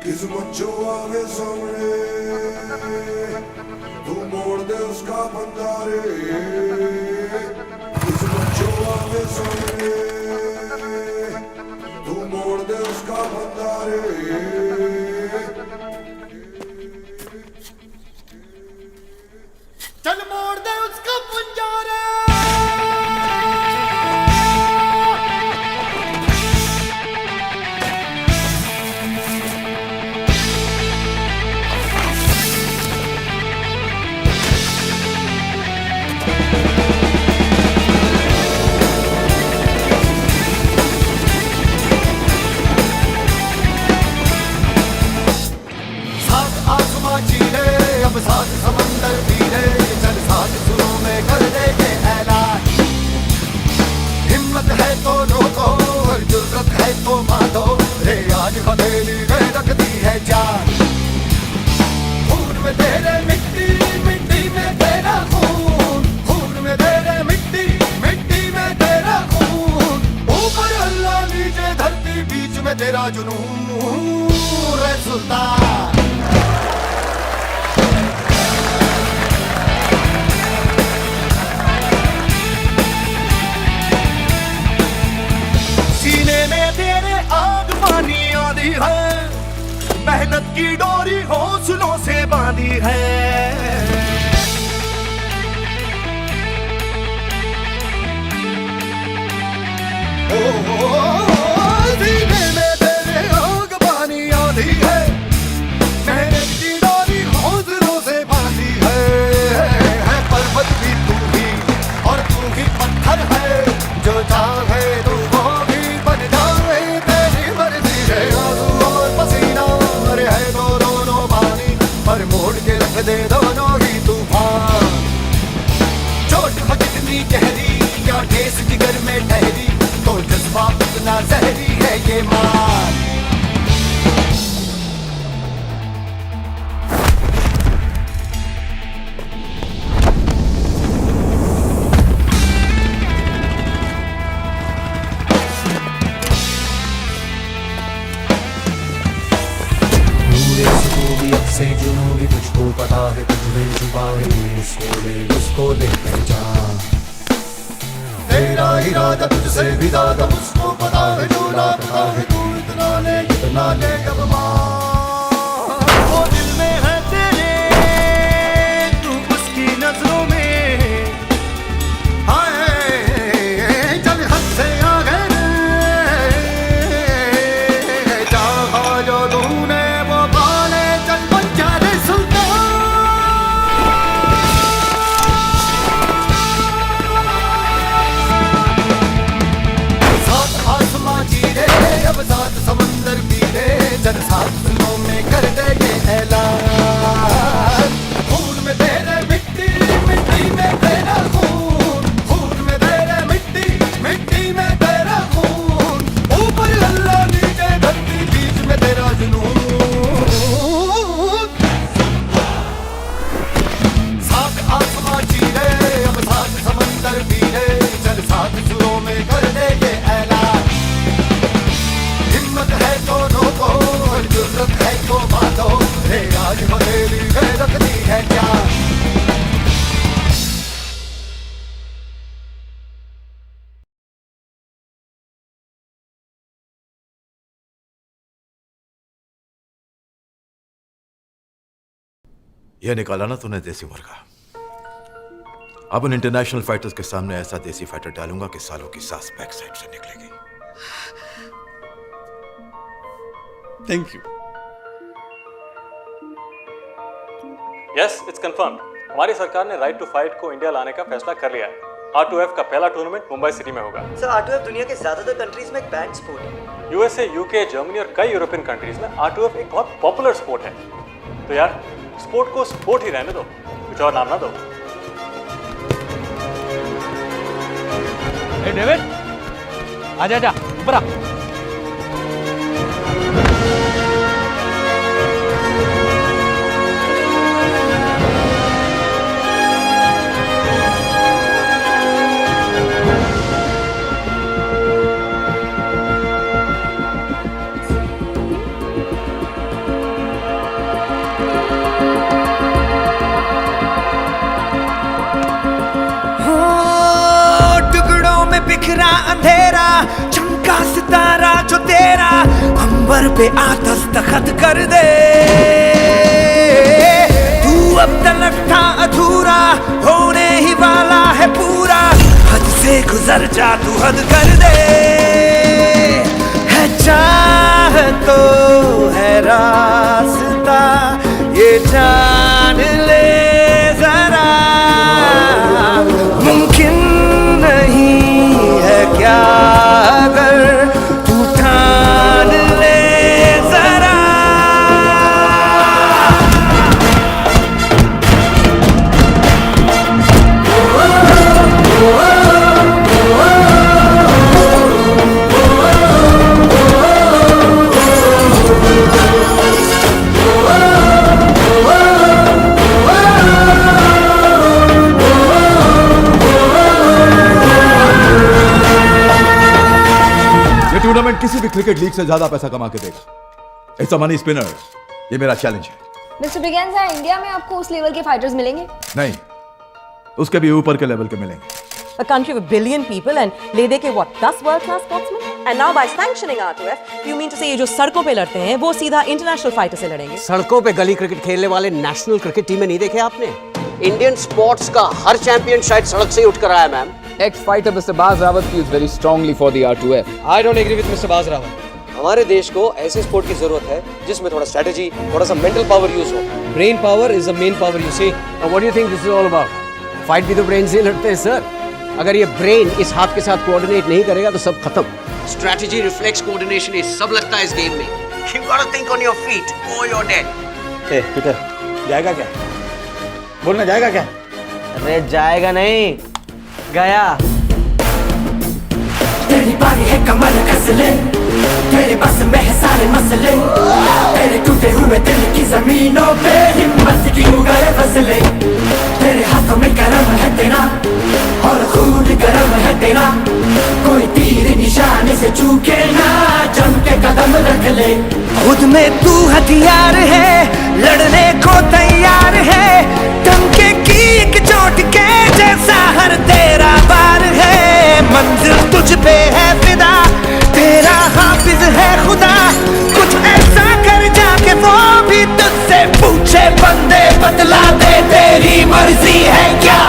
किस्मत जो आवे सामने तू मोड़ दे उसका बंदारे, किस्मत जो आवे सामने तू मोड़ दे उसका बंदारे। चल मोड़ दे उसका बंजारे। अब साथ समंदर पीले, चल साथ सुरों में कर देंगे ऐलान। हिम्मत है तो रोको और जुर्रत है तो मारो, रे आज हथेली में रखती है जान। खून में तेरे मिट्टी, मिट्टी में तेरा खून, खून में तेरे मिट्टी, मिट्टी में तेरा खून। ऊपर अल्लाह नीचे धरती, बीच में तेरा जुनून, रे सुल्तान। है मेहनत की डोरी हौसलों से बांधी है। सीने में तेरे आग पानी आधी है, मेहनत की डोरी हौसलों से बांधी है। पर्वत भी तू ही और तू ही पत्थर है, जो चाहे तू वो भी बन जाए, तेरी मर्जी है। आंसू और पसीना है तो दोनों पानी, पर मोड़ के रख दे दोनों ही तूफान। चोट हो कितनी गहरी या ठेस जिगर में ठहरी, तो जज्बा कितना जहरी है ये मान। से जुनूनी तुझको पता है, तुझमें छुपा है इसको ले, उसको ले पहचान। तेरा इरादा तुझसे भी ज्यादा उसको पता है, जो लाता है तू इतना ले अब मान। वो दिल में है तेरे, तू उसकी नजरों में हाय, चल हद से आ गए। चाहा जो तूने वो पाले, चल बन जा रे सुल्तान। साथ आसमां चीरे, अब साथ समंदर पीले, चल साथ सुनों में कर दे ये ऐलान। खून में तेरे मिट्टी, मिट्टी में तेरा खून, खून में तेरे मिट्टी, मिट्टी में तेरा खून। ऊपर अल्लाह नीचे धरती, बीच में तेरा जुनून। साथ आसमां चीरे, अब साथ समंदर पीले, चल साथ सुरों में कर दे ये ऐलान। हिम्मत है तो रोको और जुर्रत है तो बांधो, रे आज हथेली में रखती है जान। यह निकाला ना तूने देसी मुर्गा। अब उन इंटरनेशनल फाइटर्स के सामने ऐसा देसी फाइटर डालूंगा कि सालों की सांस बैक साइड से निकलेगी। Thank you. Yes, it's confirm. हमारी सरकार ने राइट टू फाइट को इंडिया लाने का फैसला कर लिया है। R2F का पहला टूर्नामेंट मुंबई सिटी में होगा। सर R2F दुनिया के ज्यादातर कंट्रीज में एक बैंड स्पोर्ट है। यूएसए, यूके, जर्मनी और कई यूरोपियन कंट्रीज में R2F एक बहुत पॉपुलर स्पोर्ट है। तो यार स्पोर्ट को स्पोर्ट ही रहने दो, कुछ और नाम ना दो। ए डेविड, आजा आजा ऊपर आ। तेरा, चमका सितारा जो तेरा, अंबर पे आ दस्तखत कर दे। तू अब तलक था अधूरा, होने ही वाला है पूरा, हद से गुजर जा तू हद कर दे। है चाह तो है रास्ता, ये जान ले जरा, मुमकिन नहीं है क्या अगर तू ठान ले जरा। टूर्नामेंट किसी भी क्रिकेट लीग से ज्यादा पैसा कमा के देगा। It's a money spinner. ये मेरा चैलेंज है। मिस्टर ब्रिगेंजा, इंडिया में आपको उस लेवल के फाइटर्स मिलेंगे? नहीं, उसके भी ऊपर के लेवल के मिलेंगे। A country with billion people and ले दे के what 10 world class sportsmen? And now by sanctioning R2F, you mean to say ये जो सड़कों पे लड़ते हैं वो सीधा इंटरनेशनल फाइटर से लड़ेंगे? सड़कों पे गली क्रिकेट खेलने वाले नेशनल क्रिकेट टीमें नहीं देखे आपने? इंडियन स्पोर्ट्स का हर चैंपियन शायद सड़क से ही उठ कर आया ma'am. Ex-fighter Mr. Baz Rawat feels very strongly for the R2F. I don't agree with Mr. Baz Rawat. हमारे देश को ऐसे स्पोर्ट की जरूरत है जिसमें थोड़ा स्ट्रेटजी, थोड़ा सा मेंटल पावर यूज हो। Brain power is the main power, you see. What do you think this is all about? Fight भी तो ब्रेन से लड़ते हैं सर। अगर ये ब्रेन इस हाथ के साथ कोऑर्डिनेट नहीं करेगा तो सब खत्म। स्ट्रेटजी, रिफ्लेक्स, कोऑर्डिनेशन, ये सब लगता है इस गेम में। You got to think on your feet और यू आर डेड। ए पीटर, जाएगा क्या? बोलना जाएगा क्या? अरे जाएगा नहीं, गया। तेरी बारी है कमर कस ले, तेरे बस में है सारे मसले, तेरे टूटे हुए दिल की जमीनों पे हिम्मत की उगाए फसले। तेरे हाथों में करम है तेरा और खून गरम है तेरा, कोई तीर निशाने से चूके ना, जम के कदम रख ले। खुद में तू हथियार है, लड़ने को तैयार है, धमके की एक चोट के जैसा हर तेरा बार है। मंजिल तुझ पे है फिदा, तेरा हाफिज है खुदा, कुछ ऐसा कर जाके वो भी तुझसे पूछे बंदे, बतला दे तेरी मर्जी है क्या?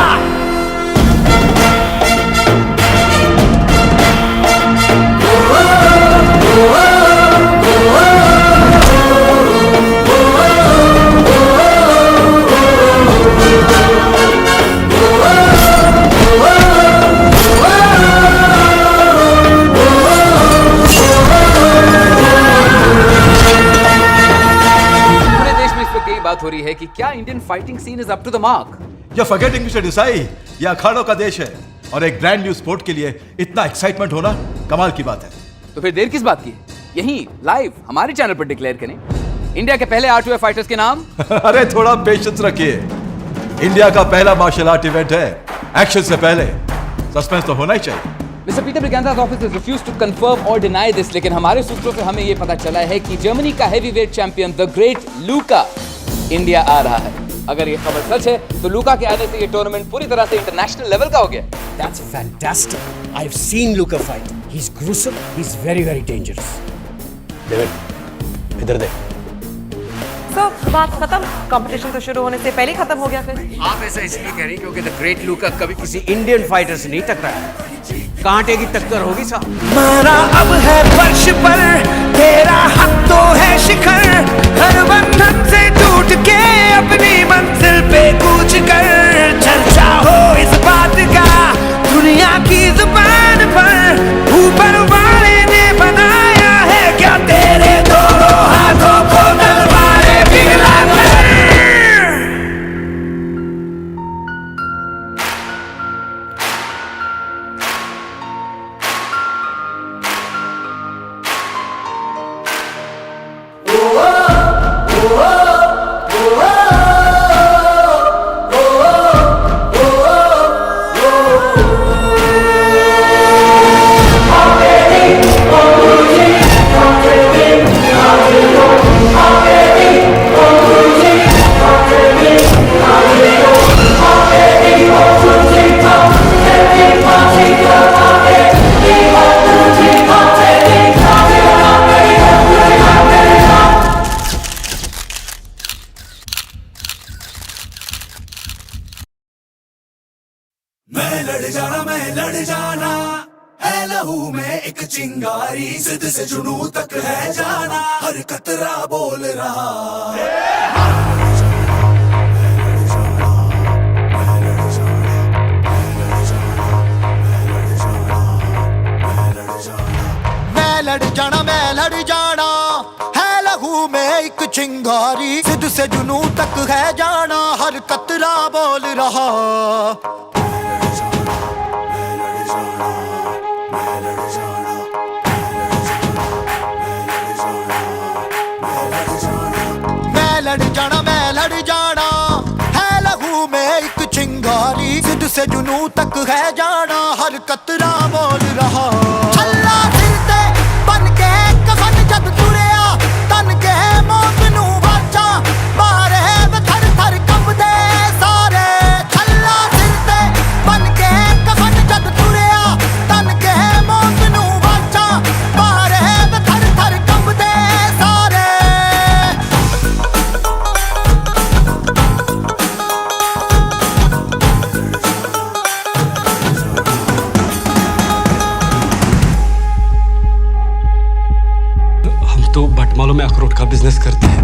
बात हो रही है कि क्या Indian fighting scene is up to the mark? You are forgetting mister Desai, ये अखाड़ों का देश है और एक ब्रांड न्यू स्पोर्ट के लिए इतना एक्साइटमेंट होना कमाल की बात है। तो फिर देर किस बात की? यहीं लाइव हमारे चैनल पर डिक्लेयर करें इंडिया के पहले R2F फाइटर्स के नाम। अरे थोड़ा पेशेंस रखिए, इंडिया का पहला मार्शल आर्ट इवेंट है, एक्शन से पहले सस्पेंस तो होना ही चाहिए। Mister Peter Braganza's office has refused to confirm or deny this, लेकिन हमारे सूत्रों से हमें ये पता चला है कि जर्मनी का heavyweight champion the great Luka India आ रहा है। अगर ये खबर सच है तो लूका के आने से ये टूर्नामेंट पूरी तरह से इंटरनेशनल लेवल का हो गया। That's fantastic. I've seen Luka fight. He's gruesome. He's very, very dangerous. David, इधर देख। तो बात खत्म, कंपटीशन तो शुरू होने से पहले ही खत्म हो गया फिर। आप ऐसा इसलिए कह रही क्योंकि द ग्रेट लूका कभी किसी इंडियन फाइटर से नहीं टकराया। कांटे की टक्कर होगी साहब। मारा अब है फर्श पर, तेरा हक तो है शिखर, हर बंधन से टूट के अपनी मंजिल पे कूच कर। चर्चा हो इस बात का दुनिया की जुबान पर, ऊपर वाले ने बनाया है क्या तेरे दोनों हाथों को तलवारें पिघला कर। मैं लड़ जाना है लहू में एक चिंगारी, जिद से जुनू तक है जाना, हर कतरा बोल रहा। मैं लड़ जाना है लहू में एक चिंगारी, जिद से जुनू तक है जाना, हर कतरा बोल रहा। मैं लड़ जाना है लहू में एक चिंगारी, जिद से जुनू तक है जाना, हर कतरा बोल रहा। छल्ला फिरते बन के कफन जब तुरिया, तन के मौत नू वाचा, मारे वे थर थर कंबदे सारे। छल्ला फिरते बन के कफन जब तुरिया, तन के मौत नू वाचा, मारे वे थर थर कंबदे सारे। तो भटमालों में अखरोट का बिजनेस करते हैं।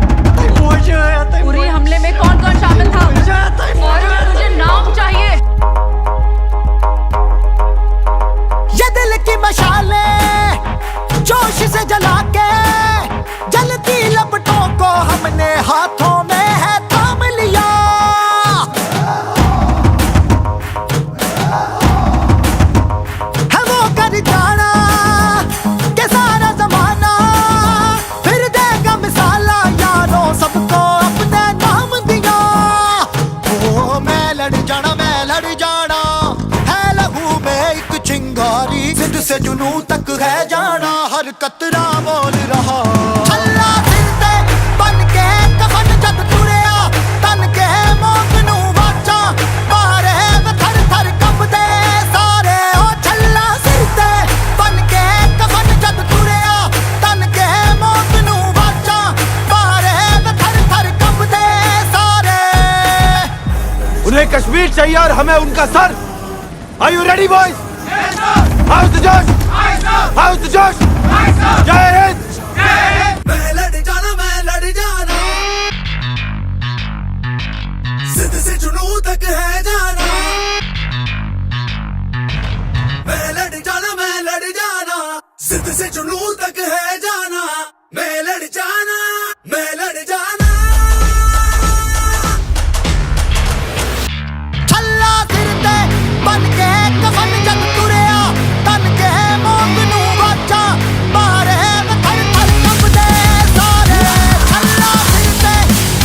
पूरे हमले में कौन कौन शामिल था? मुझे नाम चाहिए। ये दिल की मशाले जोश से जला के, जलती लपटों को हमने हाथों में है थाम लिया। है वो कर जाना के सारा जमाना, फिर देगा मिसाला यारों सबको अपने नाम दिया। ओ मैं लड़ जाना है लहू में एक चिंगारी, जिद से जुनू तक है जाना, हर कतरा बोल रहा। छल्ला फिरते बन के कफन जब तुरिया, तन के मौत नू वाचा, मारे वे थर थर कंबदे सारे। ओ छल्ला फिरते बन के कफन जब तुरिया, तन के मौत नू वाचा, मारे वे थर थर कंबदे सारे। उन्हें कश्मीर चाहिए और हमें उनका sir. Are you ready, boys? Yes, sir. How's the Josh? Aye, sir. How's the Josh? Aye, sir. Jai Hind. Jai Hind. मैं लड़ जाना, जिद से जुनू तक है जाना। मैं लड़ जाना, जिद से जुनू तक है जाना। मैं लड़ जाना। छल्ला फिरते बन के कफन जब तुरिया, तन के मौत नू वाचा, मारे वे थर थर कंबदे सारे। छल्ला फिरते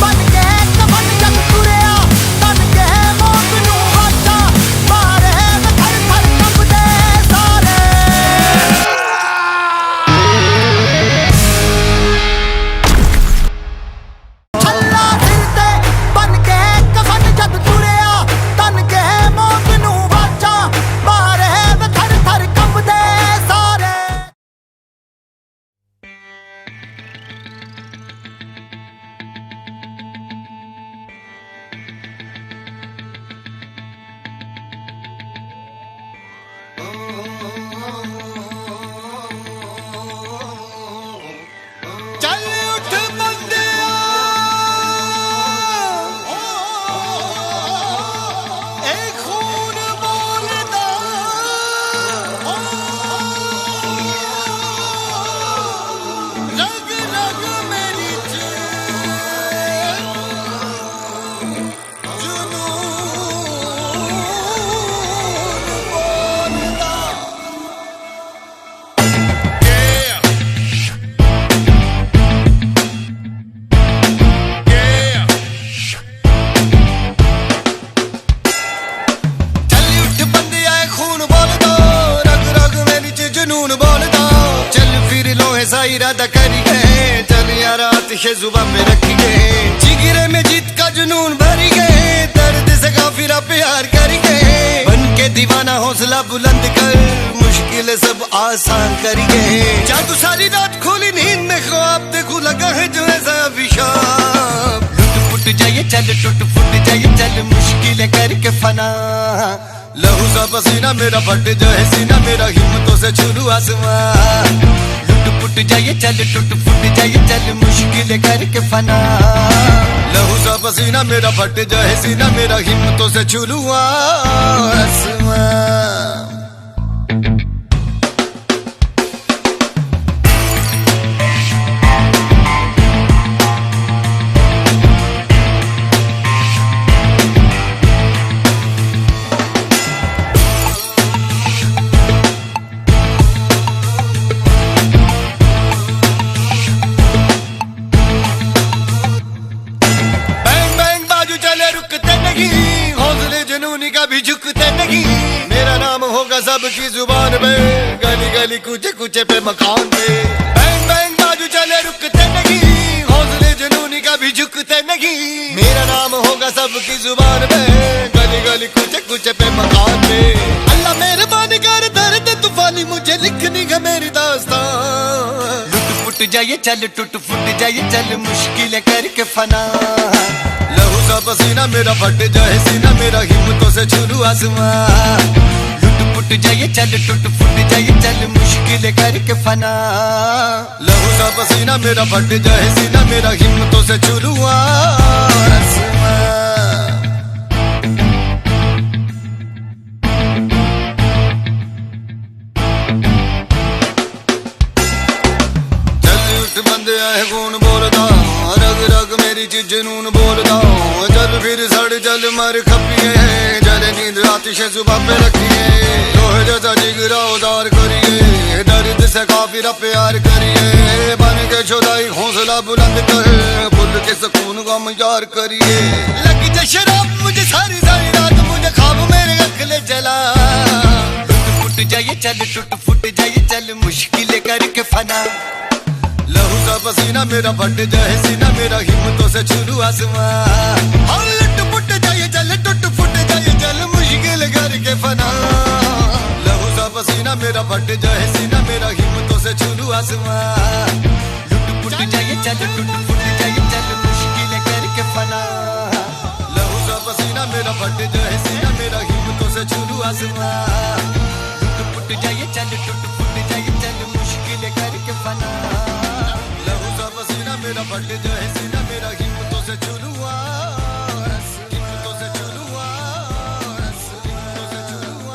बन के कफन जब तुरिया, तन के मौत नू वाचा, मारे वे थर थर कंबदे सारे। छल्ला फिरते बन के कफन जब तुरिया, तन के मौत नू वाचा, मारे वे थर थर कंबदे सारे। चल उठ बंदिया, ए खून बोलदा, रग रग मेरी जुनून बोलदा। चल फिर लोहे सा इरादा करिए, चल यार आतिशे जुबां पे रखिए, जिगरे में जीत का जुनून भरिए, दर्द से काफिरा प्यार करिए, बन के दीवाना हौसला बुलंद कर, मुश्किल सब आसान करिए। जादू सारी रात खोली नींद में ख्वाब देखूं, लगा है जो ऐसा अभिशाप, लुट फुट जाइए चल टूट फुट जाइए चल। चल मुश्किलें करके फना लहू सा पसीना मेरा फट जाए सीना मेरा हिम्मतों से छू आसमां लुट पुट जाए चल टूट फुट जाए चल मुश्किलें करके फना लहू सा पसीना मेरा फट जाए सीना मेरा हिम्मतों से छू आसमां कभी झुकते नहीं मेरा नाम होगा सबकी जुबान पे गली गली कूचे कूचे पे मकान पे बैंग बैंग बाजू चले रुकते नहीं हौसले जुनूनी कभी झुकते नहीं मेरा नाम होगा सबकी जुबान पे गली गली कूचे कूचे पे मकान पे अल्लाह मेहरबानी कर दर्द तूफानी मुझे लिखनी है मेरी दास्तान लुट फुट जाए चल टूट फुट जाए चल मुश्किलें करके फना लहू सा पसीना मेरा फट जाए सीना मेरा हिम्मतों से छू आसमां लुट पुट जाए चल टूट फुट जाए चल मुश्किलें करके फना लहू सा पसीना मेरा फट जाए सीना मेरा हिम्मतों से छू आसमां बंदे आए कौन बोलदा रग रग मेरी चीज जनून बोलदा चल फिर सड़ चल मर खपिए जल नींद आतिश सुबह पे रखिए लोहे जैसा जिगरा उदार करिए दर्द से काफी प्यार करिए बन के छोदाई हौसला बुलंद कर भूल के सुकून का मजार करिए लगी जा शराब मुझे सारी सारी रात मुझे ख्वाब मेरे अखले जला टूट फुट जाए चल टूट फुट जाए चल मुश्किलें करके फना लहू सा पसीना मेरा फट जाए सीना मेरा हिम्मतों से छू आसमां लुट पुट जाए चल टूट फुट जाए चल मुश्किल करके फना लहू सा पसीना मेरा फट जाए सीना मेरा हिम्मतों से छू आसमां लुट पुट जाए चल टूट फुट जाए चल मुश्किल करके फना लहू सा पसीना मेरा फट जाए सीना मेरा हिम्मतों से छू आसमां लुट पुट जाए चल टूट फुट जाए चल मुश्किल करके फना मेरा फट जाए सीना मेरा हिम्मतों से छू हिम्मतों से छू हिम्मतों से छू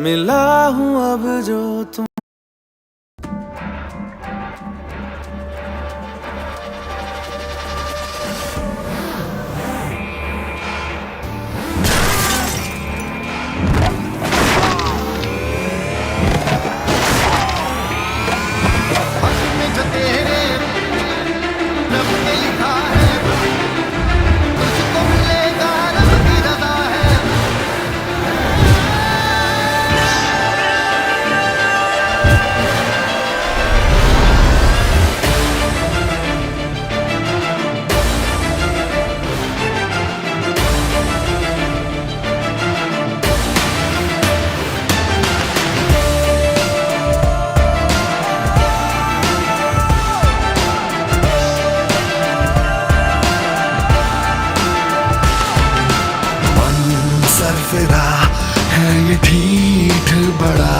मिला हूँ अब जो तुम सरफिरा है ये ठीक बड़ा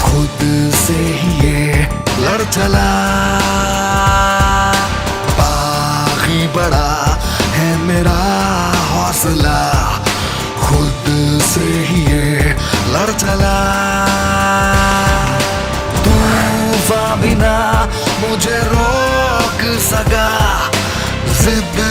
खुद से ही ये लड़ चला बागी बड़ा है मेरा हौसला खुद से ही ये लड़ चला तूफान बिना मुझे रोक सका जिद